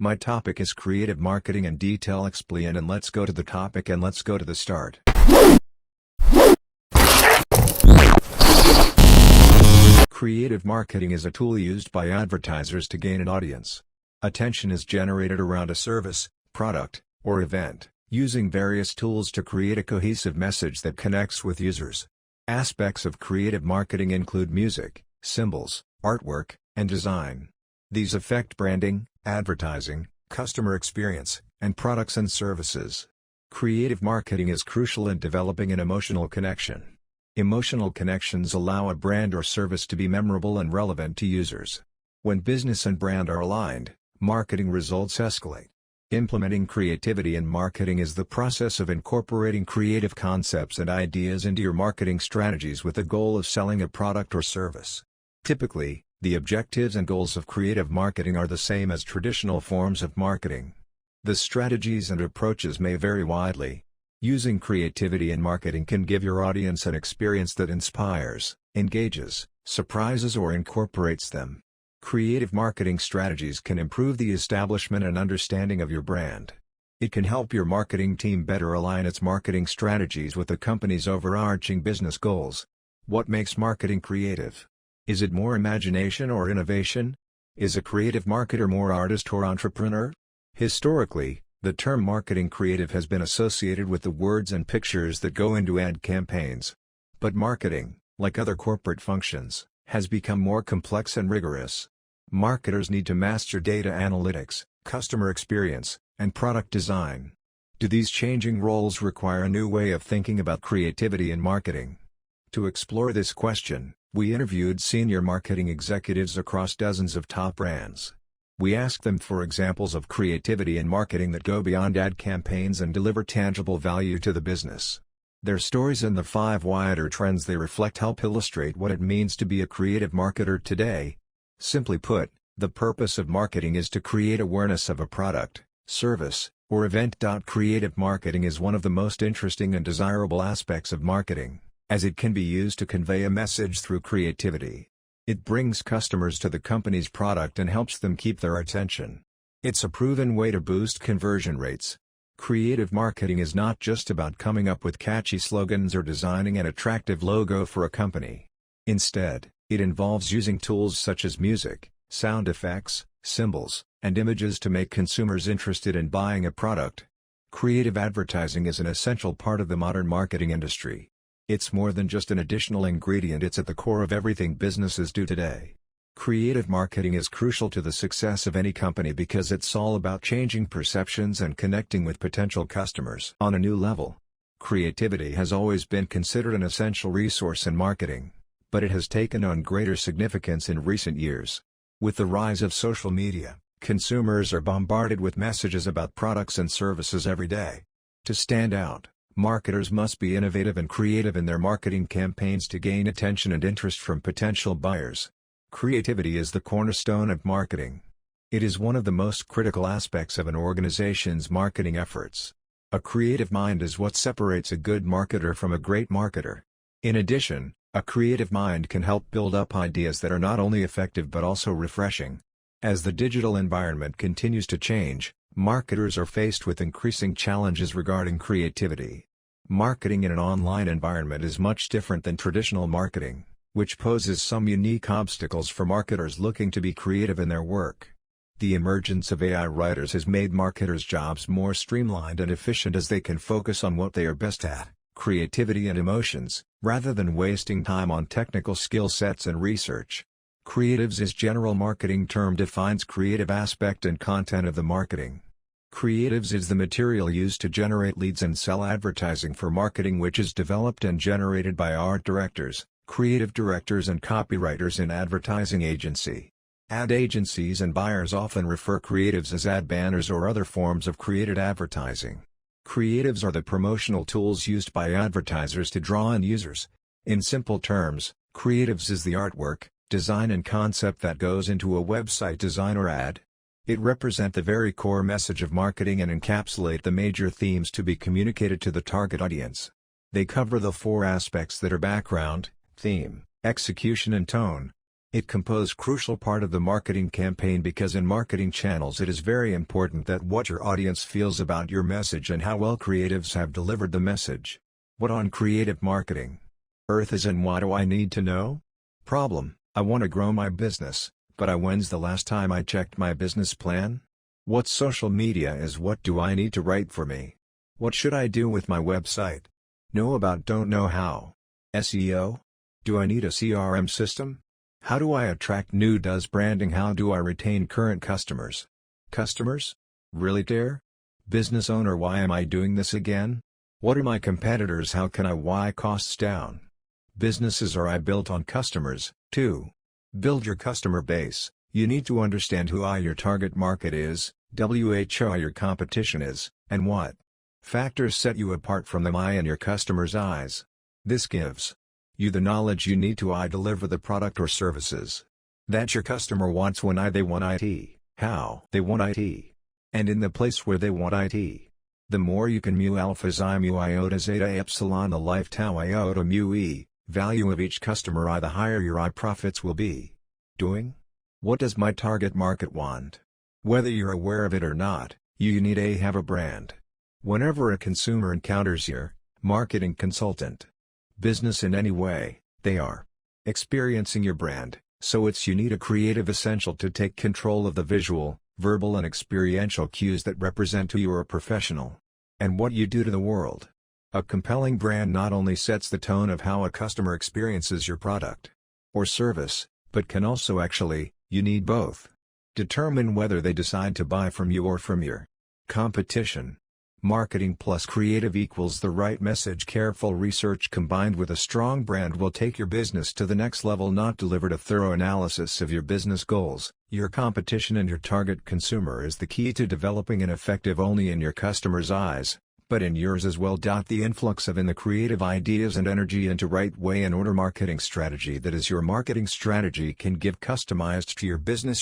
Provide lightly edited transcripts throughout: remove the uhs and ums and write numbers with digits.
My topic is creative marketing and detail explain, and let's go to the topic and let's go to the start. Creative marketing is a tool used by advertisers to gain an audience. Attention is generated around a service, product, or event, using various tools to create a cohesive message that connects with users. Aspects of creative marketing include music, symbols, artwork, and design. These affect branding, advertising, customer experience, and products and services. Creative marketing is crucial in developing an emotional connection. Emotional connections allow a brand or service to be memorable and relevant to users. When business and brand are aligned, marketing results escalate. Implementing creativity in marketing is the process of incorporating creative concepts and ideas into your marketing strategies with the goal of selling a product or service. Typically, the objectives and goals of creative marketing are the same as traditional forms of marketing. The strategies and approaches may vary widely. Using creativity in marketing can give your audience an experience that inspires, engages, surprises, or incorporates them. Creative marketing strategies can improve the establishment and understanding of your brand. It can help your marketing team better align its marketing strategies with the company's overarching business goals. What makes marketing creative? Is it more imagination or innovation? Is a creative marketer more artist or entrepreneur? Historically, the term marketing creative has been associated with the words and pictures that go into ad campaigns. But marketing, like other corporate functions, has become more complex and rigorous. Marketers need to master data analytics, customer experience, and product design. Do these changing roles require a new way of thinking about creativity in marketing? To explore this question, we interviewed senior marketing executives across dozens of top brands. We asked them for examples of creativity in marketing that go beyond ad campaigns and deliver tangible value to the business. Their stories and the 5 wider trends they reflect help illustrate what it means to be a creative marketer today. Simply put, the purpose of marketing is to create awareness of a product, service, or event. Creative marketing is one of the most interesting and desirable aspects of marketing, as it can be used to convey a message through creativity. It brings customers to the company's product and helps them keep their attention. It's a proven way to boost conversion rates. Creative marketing is not just about coming up with catchy slogans or designing an attractive logo for a company. Instead, it involves using tools such as music, sound effects, symbols, and images to make consumers interested in buying a product. Creative advertising is an essential part of the modern marketing industry. It's more than just an additional ingredient, it's at the core of everything businesses do today. Creative marketing is crucial to the success of any company because it's all about changing perceptions and connecting with potential customers on a new level. Creativity has always been considered an essential resource in marketing, but it has taken on greater significance in recent years. With the rise of social media, consumers are bombarded with messages about products and services every day. To stand out, marketers must be innovative and creative in their marketing campaigns to gain attention and interest from potential buyers. Creativity is the cornerstone of marketing. It is one of the most critical aspects of an organization's marketing efforts. A creative mind is what separates a good marketer from a great marketer. In addition, a creative mind can help build up ideas that are not only effective but also refreshing. As the digital environment continues to change, marketers are faced with increasing challenges regarding creativity. Marketing in an online environment is much different than traditional marketing, which poses some unique obstacles for marketers looking to be creative in their work. The emergence of AI writers has made marketers' jobs more streamlined and efficient as they can focus on what they are best at, creativity and emotions, rather than wasting time on technical skill sets and research. Creatives is general marketing term defines creative aspect and content of the marketing. Creatives is the material used to generate leads and sell advertising for marketing, which is developed and generated by art directors, creative directors and copywriters in advertising agency. Ad agencies and buyers often refer creatives as ad banners or other forms of created advertising. Creatives are the promotional tools used by advertisers to draw in users. In simple terms, creatives is the artwork, design and concept that goes into a website design or ad. It represents the very core message of marketing and encapsulate the major themes to be communicated to the target audience. They cover the 4 aspects that are background, theme, execution and tone. It composes crucial part of the marketing campaign because in marketing channels it is very important that what your audience feels about your message and how well creatives have delivered the message. What on creative marketing? Earth is in what do I need to know? Problem, I want to grow my business, but when's the last time I checked my business plan? What social media is what do I need to write for me? What should I do with my website? Know about don't know how. SEO? Do I need a CRM system? How do I attract new does branding how do I retain current customers? Customers? Really dear? Business owner why am I doing this again? What are my competitors how can I why costs down? Businesses are built on customers, too. Build your customer base, you need to understand who your target market is, who your competition is, and what factors set you apart from them in your customers' eyes. This gives you the knowledge you need to deliver the product or services that your customer wants when they want it, how they want it, and in the place where they want it. The more you can mu alphas I mu iota zeta epsilon the life tau iota mu e, value of each customer the higher your profits will be. Doing? What does my target market want? Whether you're aware of it or not, you need to have a brand. Whenever a consumer encounters your marketing consultant, business in any way, they are experiencing your brand, so you need a creative essential to take control of the visual, verbal and experiential cues that represent who you are a professional and what you do to the world. A compelling brand not only sets the tone of how a customer experiences your product or service, but can also you need both. Determine whether they decide to buy from you or from your competition. Marketing plus creative equals the right message. Careful research combined with a strong brand will take your business to the next level. Not delivered a thorough analysis of your business goals, your competition and your target consumer is the key to developing an effective only in your customer's eyes, but in yours as well. The influx of the creative ideas and energy into right way and order marketing strategy that is your marketing strategy can give customized to your business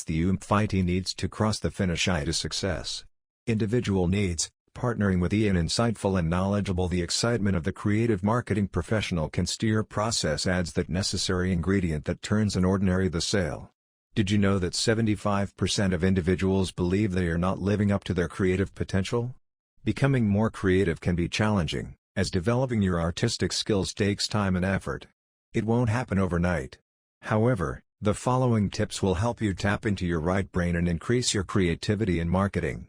the oomph it needs to cross the finish to success. Individual needs, partnering with an insightful and knowledgeable the excitement of the creative marketing professional can steer process adds that necessary ingredient that turns an ordinary the sale. Did you know that 75% of individuals believe they are not living up to their creative potential? Becoming more creative can be challenging, as developing your artistic skills takes time and effort. It won't happen overnight. However, the following tips will help you tap into your right brain and increase your creativity in marketing.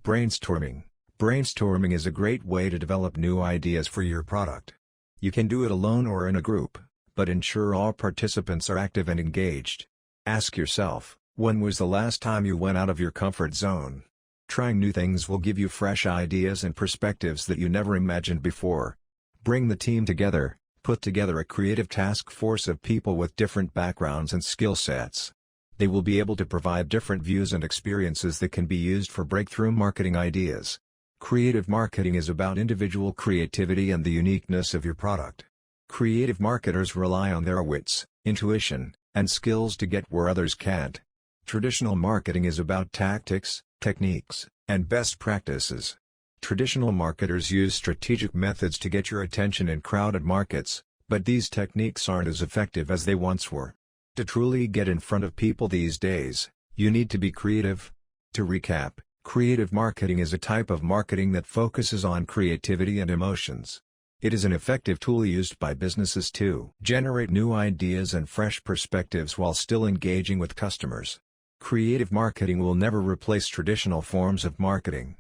Brainstorming. Brainstorming is a great way to develop new ideas for your product. You can do it alone or in a group, but ensure all participants are active and engaged. Ask yourself, when was the last time you went out of your comfort zone? Trying new things will give you fresh ideas and perspectives that you never imagined before. Bring the team together, put together a creative task force of people with different backgrounds and skill sets. They will be able to provide different views and experiences that can be used for breakthrough marketing ideas. Creative marketing is about individual creativity and the uniqueness of your product. Creative marketers rely on their wits, intuition, and skills to get where others can't. Traditional marketing is about tactics, techniques, and best practices. Traditional marketers use strategic methods to get your attention in crowded markets, but these techniques aren't as effective as they once were. To truly get in front of people these days, you need to be creative. To recap, creative marketing is a type of marketing that focuses on creativity and emotions. It is an effective tool used by businesses to generate new ideas and fresh perspectives while still engaging with customers. Creative marketing will never replace traditional forms of marketing.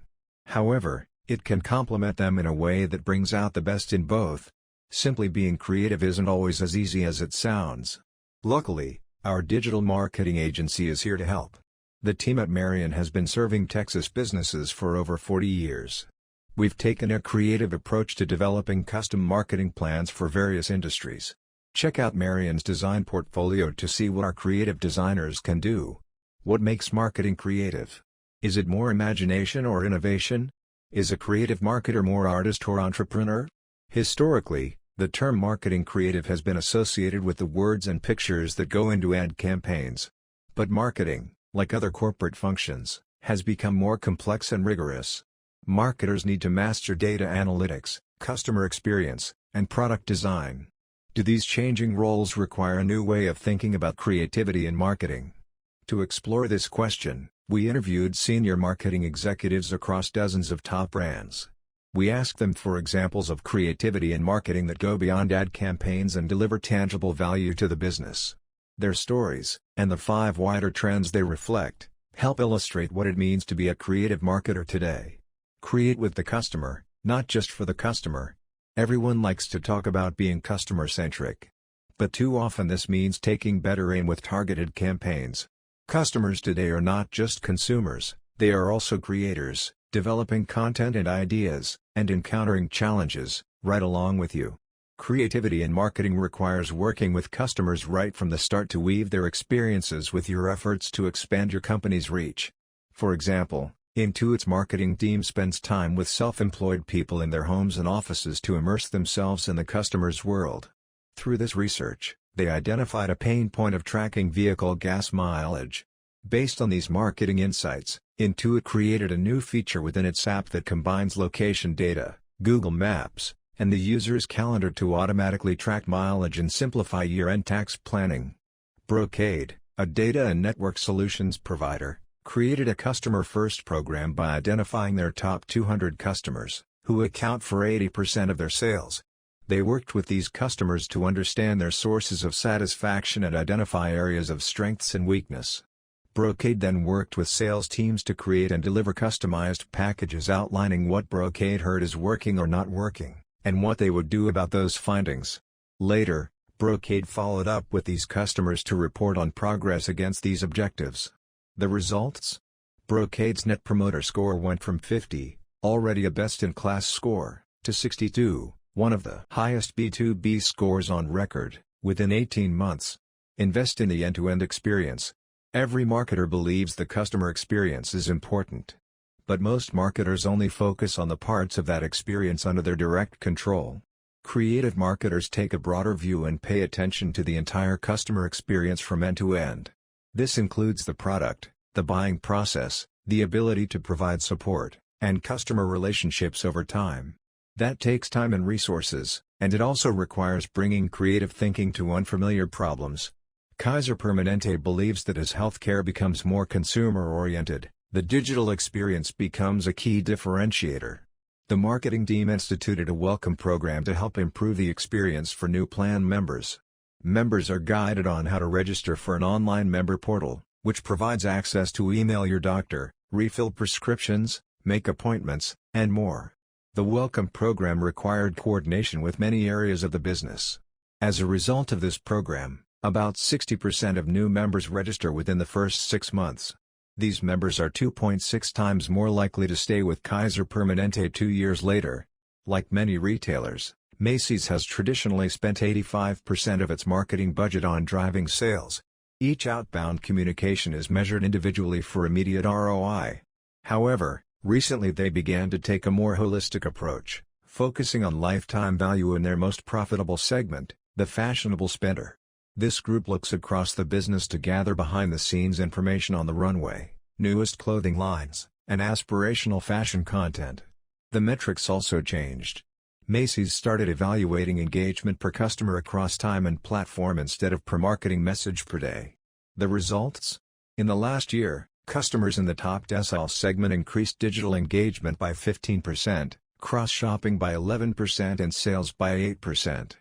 However, it can complement them in a way that brings out the best in both. Simply being creative isn't always as easy as it sounds. Luckily, our digital marketing agency is here to help. The team at Marion has been serving Texas businesses for over 40 years. We've taken a creative approach to developing custom marketing plans for various industries. Check out Marion's design portfolio to see what our creative designers can do. What makes marketing creative? Is it more imagination or innovation? Is a creative marketer more artist or entrepreneur? Historically, the term marketing creative has been associated with the words and pictures that go into ad campaigns. But marketing, like other corporate functions, has become more complex and rigorous. Marketers need to master data analytics, customer experience, and product design. Do these changing roles require a new way of thinking about creativity in marketing? To explore this question, we interviewed senior marketing executives across dozens of top brands. We asked them for examples of creativity in marketing that go beyond ad campaigns and deliver tangible value to the business. Their stories, and the 5 wider trends they reflect, help illustrate what it means to be a creative marketer today. Create with the customer, not just for the customer. Everyone likes to talk about being customer-centric. But too often this means taking better aim with targeted campaigns. Customers today are not just consumers, they are also creators, developing content and ideas, and encountering challenges, right along with you. Creativity in marketing requires working with customers right from the start to weave their experiences with your efforts to expand your company's reach. For example, Intuit's marketing team spends time with self-employed people in their homes and offices to immerse themselves in the customer's world. Through this research, they identified a pain point of tracking vehicle gas mileage. Based on these marketing insights, Intuit created a new feature within its app that combines location data, Google Maps, and the user's calendar to automatically track mileage and simplify year-end tax planning. Brocade, a data and network solutions provider, created a customer-first program by identifying their top 200 customers, who account for 80% of their sales. They worked with these customers to understand their sources of satisfaction and identify areas of strengths and weakness. Brocade then worked with sales teams to create and deliver customized packages outlining what Brocade heard is working or not working, and what they would do about those findings. Later, Brocade followed up with these customers to report on progress against these objectives. The results? Brocade's Net Promoter Score went from 50, already a best-in-class score, to 62, one of the highest B2B scores on record, within 18 months. Invest in the end-to-end experience. Every marketer believes the customer experience is important. But most marketers only focus on the parts of that experience under their direct control. Creative marketers take a broader view and pay attention to the entire customer experience from end to end. This includes the product, the buying process, the ability to provide support, and customer relationships over time. That takes time and resources, and it also requires bringing creative thinking to unfamiliar problems. Kaiser Permanente believes that as healthcare becomes more consumer-oriented, the digital experience becomes a key differentiator. The marketing team instituted a welcome program to help improve the experience for new plan members. Members are guided on how to register for an online member portal, which provides access to email your doctor, refill prescriptions, make appointments, and more. The welcome program required coordination with many areas of the business. As a result of this program, about 60% of new members register within the first 6 months. These members are 2.6 times more likely to stay with Kaiser Permanente 2 years later. Like many retailers, Macy's has traditionally spent 85% of its marketing budget on driving sales. Each outbound communication is measured individually for immediate ROI. However, recently they began to take a more holistic approach, focusing on lifetime value in their most profitable segment, the fashionable spender. This group looks across the business to gather behind-the-scenes information on the runway, newest clothing lines, and aspirational fashion content. The metrics also changed. Macy's started evaluating engagement per customer across time and platform instead of per marketing message per day. The results? In the last year, customers in the top decile segment increased digital engagement by 15%, cross-shopping by 11% and sales by 8%.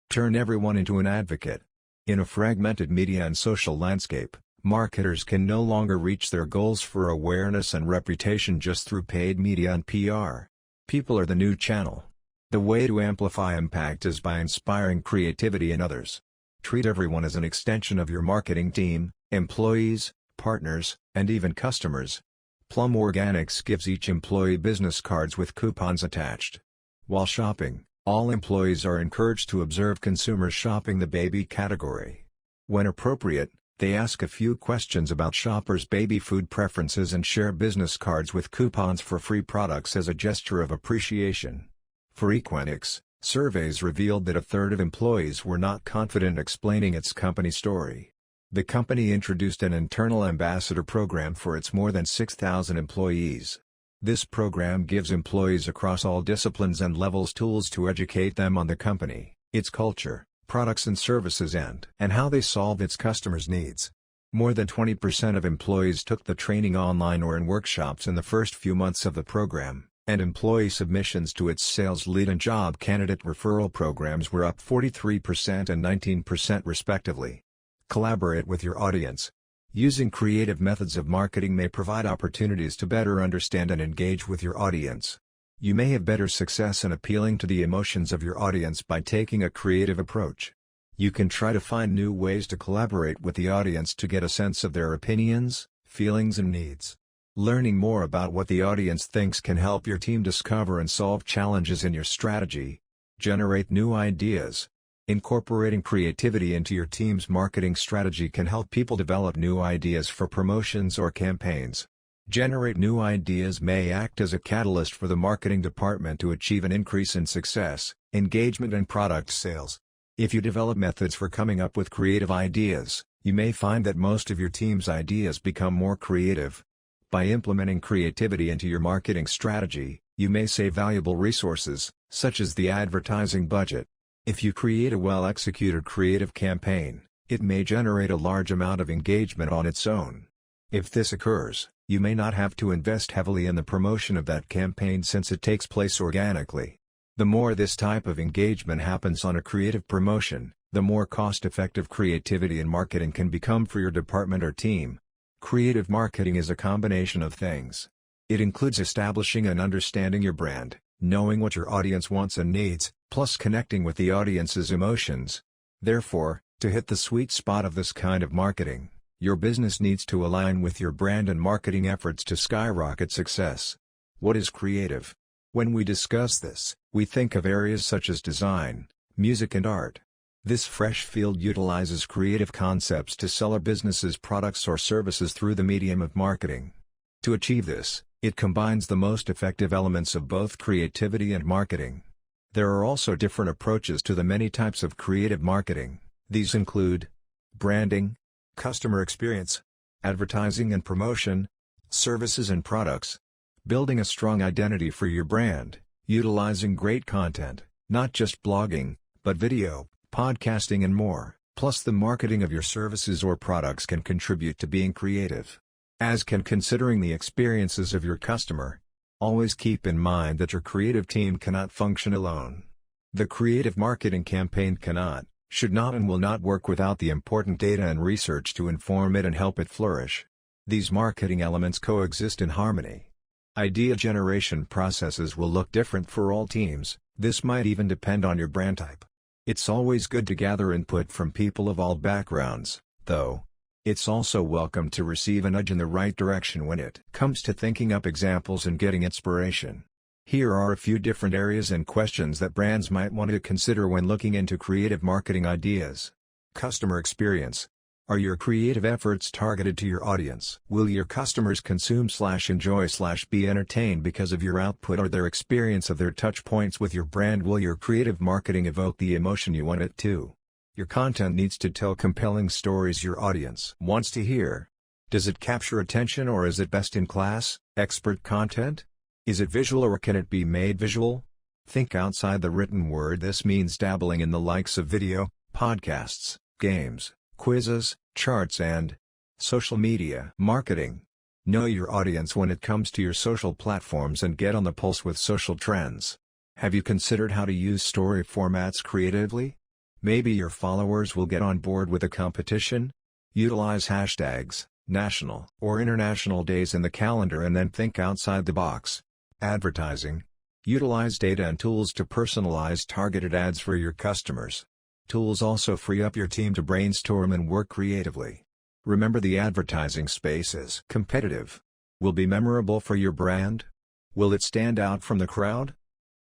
Turn everyone into an advocate. In a fragmented media and social landscape, marketers can no longer reach their goals for awareness and reputation just through paid media and PR. People are the new channel. The way to amplify impact is by inspiring creativity in others. Treat everyone as an extension of your marketing team, employees, partners, and even customers. Plum Organics gives each employee business cards with coupons attached. While shopping, all employees are encouraged to observe consumers shopping the baby category. When appropriate, they ask a few questions about shoppers' baby food preferences and share business cards with coupons for free products as a gesture of appreciation. For Equinix, surveys revealed that a third of employees were not confident explaining its company story. The company introduced an internal ambassador program for its more than 6,000 employees. This program gives employees across all disciplines and levels tools to educate them on the company, its culture, products and services and how they solve its customers' needs. More than 20% of employees took the training online or in workshops in the first few months of the program, and employee submissions to its sales lead and job candidate referral programs were up 43% and 19% respectively. Collaborate with your audience. Using creative methods of marketing may provide opportunities to better understand and engage with your audience. You may have better success in appealing to the emotions of your audience by taking a creative approach. You can try to find new ways to collaborate with the audience to get a sense of their opinions, feelings and needs. Learning more about what the audience thinks can help your team discover and solve challenges in your strategy. Generate new ideas. Incorporating creativity into your team's marketing strategy can help people develop new ideas for promotions or campaigns. Generate new ideas may act as a catalyst for the marketing department to achieve an increase in success, engagement and product sales. If you develop methods for coming up with creative ideas, you may find that most of your team's ideas become more creative. By implementing creativity into your marketing strategy, you may save valuable resources, such as the advertising budget. If you create a well-executed creative campaign, it may generate a large amount of engagement on its own. If this occurs, you may not have to invest heavily in the promotion of that campaign since it takes place organically. The more this type of engagement happens on a creative promotion, the more cost-effective creativity and marketing can become for your department or team. Creative marketing is a combination of things. It includes establishing and understanding your brand, knowing what your audience wants and needs, plus connecting with the audience's emotions. Therefore, to hit the sweet spot of this kind of marketing, your business needs to align with your brand and marketing efforts to skyrocket success. What is creative? When we discuss this, we think of areas such as design, music and art. This fresh field utilizes creative concepts to sell a business's products or services through the medium of marketing. To achieve this, it combines the most effective elements of both creativity and marketing. There are also different approaches to the many types of creative marketing. These include branding, customer experience, advertising and promotion, services and products. Building a strong identity for your brand, utilizing great content, not just blogging, but video, podcasting and more, plus the marketing of your services or products can contribute to being creative. As can considering the experiences of your customer. Always keep in mind that your creative team cannot function alone. The creative marketing campaign cannot, should not and will not work without the important data and research to inform it and help it flourish. These marketing elements coexist in harmony. Idea generation processes will look different for all teams, this might even depend on your brand type. It's always good to gather input from people of all backgrounds, though. It's also welcome to receive a nudge in the right direction when it comes to thinking up examples and getting inspiration. Here are a few different areas and questions that brands might want to consider when looking into creative marketing ideas. Customer experience. Are your creative efforts targeted to your audience? Will your customers consume/enjoy/be entertained because of your output or their experience of their touch points with your brand? Will your creative marketing evoke the emotion you want it to? Your content needs to tell compelling stories your audience wants to hear. Does it capture attention or is it best in class, expert content? Is it visual or can it be made visual? Think outside the written word. This means dabbling in the likes of video, podcasts, games, quizzes, charts and social media marketing. Know your audience when it comes to your social platforms and get on the pulse with social trends. Have you considered how to use story formats creatively? Maybe your followers will get on board with a competition? Utilize hashtags, national or international days in the calendar and then think outside the box. Advertising. Utilize data and tools to personalize targeted ads for your customers. Tools also free up your team to brainstorm and work creatively. Remember, the advertising space is competitive. Will be memorable for your brand? Will it stand out from the crowd?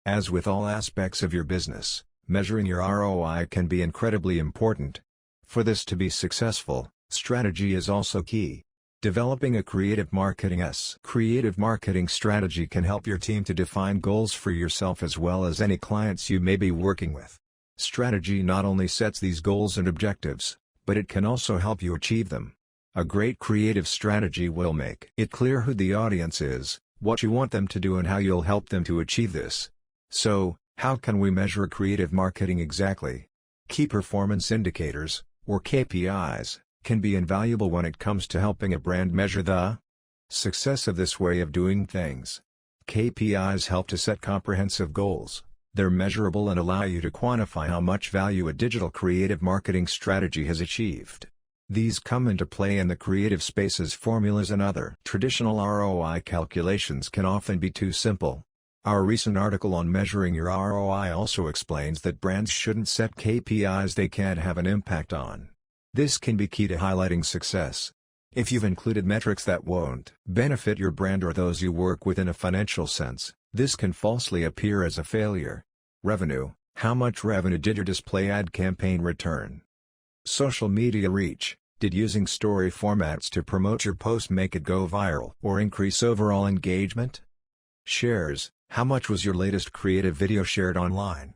As with all aspects of your business, measuring your ROI can be incredibly important. For this to be successful, strategy is also key. Developing a creative marketing strategy can help your team to define goals for yourself as well as any clients you may be working with. Strategy not only sets these goals and objectives, but it can also help you achieve them. A great creative strategy will make it clear who the audience is, what you want them to do and how you'll help them to achieve this. So, how can we measure creative marketing exactly? Key performance indicators, or KPIs, can be invaluable when it comes to helping a brand measure the success of this way of doing things. KPIs help to set comprehensive goals. They're measurable and allow you to quantify how much value a digital creative marketing strategy has achieved. These come into play in the creative space as formulas and other traditional ROI calculations can often be too simple. Our recent article on measuring your ROI also explains that brands shouldn't set KPIs they can't have an impact on. This can be key to highlighting success. If you've included metrics that won't benefit your brand or those you work with in a financial sense, this can falsely appear as a failure. Revenue: how much revenue did your display ad campaign return? Social media reach: did using story formats to promote your post make it go viral or increase overall engagement? Shares: how much was your latest creative video shared online?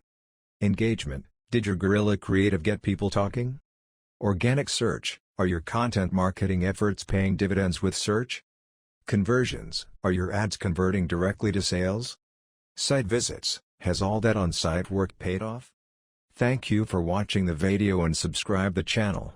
Engagement: did your guerrilla creative get people talking? Organic search: are your content marketing efforts paying dividends with search? Conversions: are your ads converting directly to sales? Site visits: has all that on-site work paid off? Thank you for watching the video and subscribe the channel.